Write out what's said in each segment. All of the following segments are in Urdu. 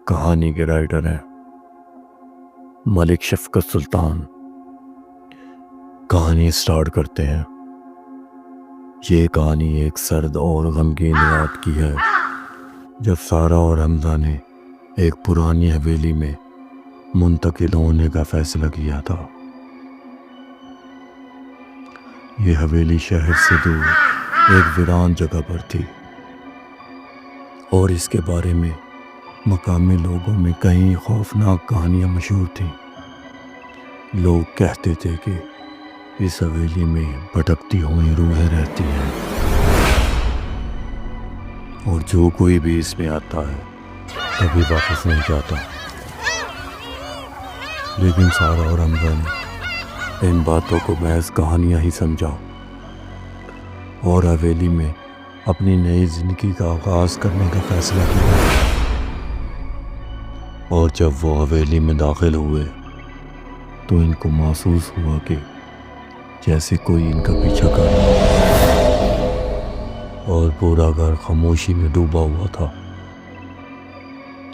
کہانی کے رائٹر ہیں ملک شفقت سلطان۔ کہانی سٹارٹ کرتے ہیں۔ یہ کہانی ایک سرد اور غمگین رات کی ہے جب سارہ اور حمزہ نے ایک پرانی حویلی میں منتقل ہونے کا فیصلہ کیا تھا۔ یہ حویلی شہر سے دور ایک ویران جگہ پر تھی اور اس کے بارے میں مقامی لوگوں میں کئی خوفناک کہانیاں مشہور تھیں۔ لوگ کہتے تھے کہ اس حویلی میں بھٹکتی ہوئی روحیں رہتی ہیں اور جو کوئی بھی اس میں آتا ہے کبھی واپس نہیں جاتا۔ لیکن سارہ اور حمزہ نے ان باتوں کو محض کہانیاں ہی سمجھا اور حویلی میں اپنی نئی زندگی کا آغاز کرنے کا فیصلہ کیا۔ اور جب وہ حویلی میں داخل ہوئے تو ان کو محسوس ہوا کہ جیسے کوئی ان کا پیچھا کر رہا اور پورا گھر خاموشی میں ڈوبا ہوا تھا،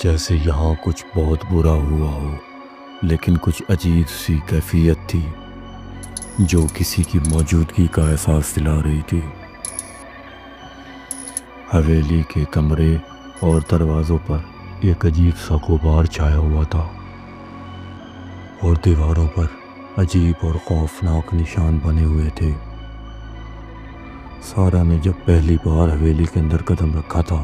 جیسے یہاں کچھ بہت برا ہوا ہو، لیکن کچھ عجیب سی کیفیت تھی جو کسی کی موجودگی کا احساس دلا رہی تھی۔ حویلی کے کمرے اور دروازوں پر ایک عجیب سا غبار چھایا ہوا تھا اور دیواروں پر عجیب اور خوفناک نشان بنے ہوئے تھے۔ سارہ نے جب پہلی بار حویلی کے اندر قدم رکھا تھا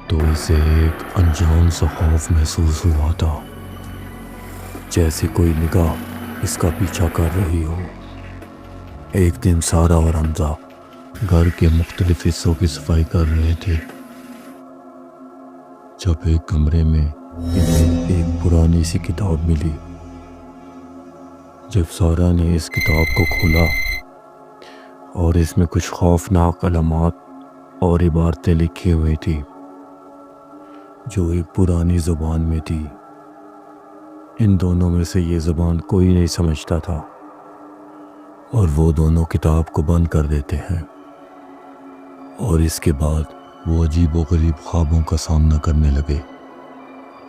تو اسے ایک انجان سا خوف محسوس ہوا تھا، جیسے کوئی نگاہ اس کا پیچھا کر رہی ہو۔ ایک دن سارہ اور حمزہ گھر کے مختلف حصوں کی صفائی کر رہے تھے جب ایک کمرے میں انہیں ایک پرانی سی کتاب ملی۔ جب سارہ نے اس کتاب کو کھولا اور اس میں کچھ خوفناک علامات اور عبارتیں لکھی ہوئی تھی جو ایک پرانی زبان میں تھی۔ ان دونوں میں سے یہ زبان کوئی نہیں سمجھتا تھا اور وہ دونوں کتاب کو بند کر دیتے ہیں، اور اس کے بعد وہ عجیب و غریب خوابوں کا سامنا کرنے لگے۔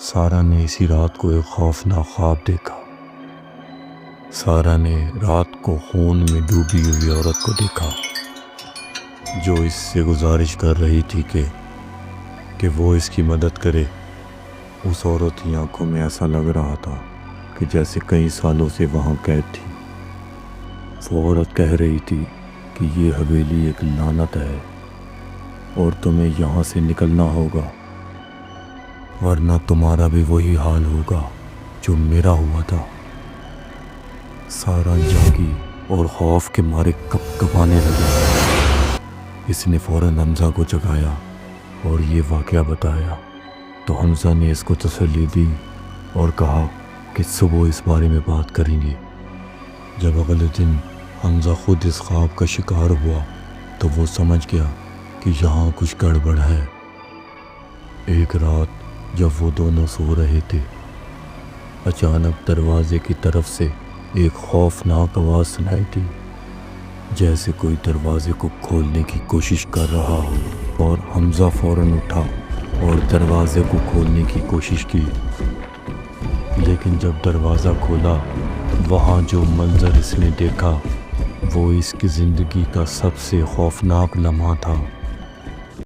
سارہ نے اسی رات کو ایک خوفناک خواب دیکھا۔ سارہ نے رات کو خون میں ڈوبی ہوئی عورت کو دیکھا جو اس سے گزارش کر رہی تھی کہ وہ اس کی مدد کرے۔ اس عورت کی آنکھوں میں ایسا لگ رہا تھا کہ جیسے کئی سالوں سے وہاں قید تھی۔ وہ عورت کہہ رہی تھی کہ یہ حویلی ایک لعنت ہے اور تمہیں یہاں سے نکلنا ہوگا، ورنہ تمہارا بھی وہی حال ہوگا جو میرا ہوا تھا۔ سارہ جاگی اور خوف کے مارے کپ کپانے لگی۔ اس نے فوراً حمزہ کو جگایا اور یہ واقعہ بتایا تو حمزہ نے اس کو تسلی دی اور کہا کہ صبح اس بارے میں بات کریں گے۔ جب اگلے دن حمزہ خود اس خواب کا شکار ہوا تو وہ سمجھ گیا کہ یہاں کچھ گڑبڑ ہے۔ ایک رات جب وہ دونوں سو رہے تھے، اچانک دروازے کی طرف سے ایک خوفناک آواز سنائی دی، جیسے کوئی دروازے کو کھولنے کی کوشش کر رہا ہو، اور حمزہ فوراً اٹھا اور دروازے کو کھولنے کی کوشش کی۔ لیکن جب دروازہ کھولا، وہاں جو منظر اس نے دیکھا وہ اس کی زندگی کا سب سے خوفناک لمحہ تھا۔